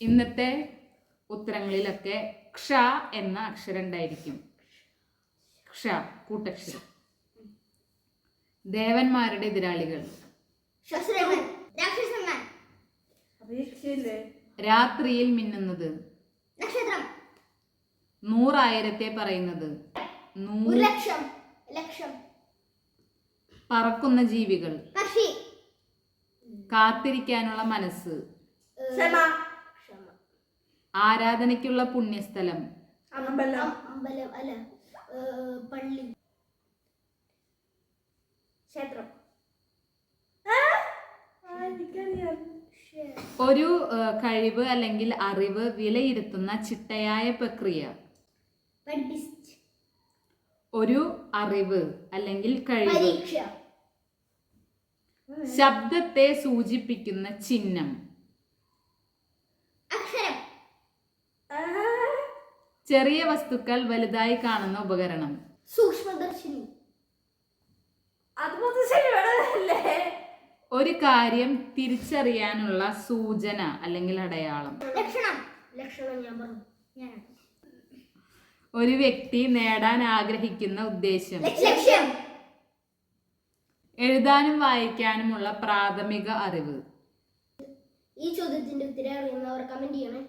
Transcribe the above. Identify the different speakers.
Speaker 1: ഇന്നത്തെ ഉത്തരങ്ങളിലൊക്കെ ക്ഷ എന്ന അക്ഷരം ഉണ്ടായിരിക്കും. ക്ഷ കൂട്ടക്ഷരം. ദേവന്മാരുടെ എതിരാളികൾ. രാത്രിയിൽ മിന്നുന്നത്. 100,000 പറയുന്നത്. പറക്കുന്ന ജീവികൾ. കാത്തിരിക്കാനുള്ള മനസ്സ്. ആരാധനയ്ക്കുള്ള പുണ്യസ്ഥലം.
Speaker 2: പള്ളി, ക്ഷേത്രം.
Speaker 1: ഒരു കഴിവ് അല്ലെങ്കിൽ അറിവ് വിലയിരുത്തുന്ന ചിട്ടയായ പ്രക്രിയ. ഒരു അറിവ് അല്ലെങ്കിൽ കഴിവ്. ശബ്ദത്തെ സൂചിപ്പിക്കുന്ന ചിഹ്നം. ചെറിയ വസ്തുക്കൾ വലുതായി കാണുന്ന ഉപകരണം.
Speaker 2: സൂക്ഷ്മദർശിനി.
Speaker 1: ഒരു കാര്യം തിരിച്ചറിയാനുള്ള സൂചന അല്ലെങ്കിൽ അടയാളം. ഒരു വ്യക്തി നേടാൻ ആഗ്രഹിക്കുന്ന ഉദ്ദേശം. എഴുതാനും വായിക്കാനുമുള്ള പ്രാഥമിക അറിവ്.
Speaker 2: ഈ ചോദ്യത്തിന്റെ ഉത്തരം അറിയുന്നവർ കമന്റ് ചെയ്യണേ.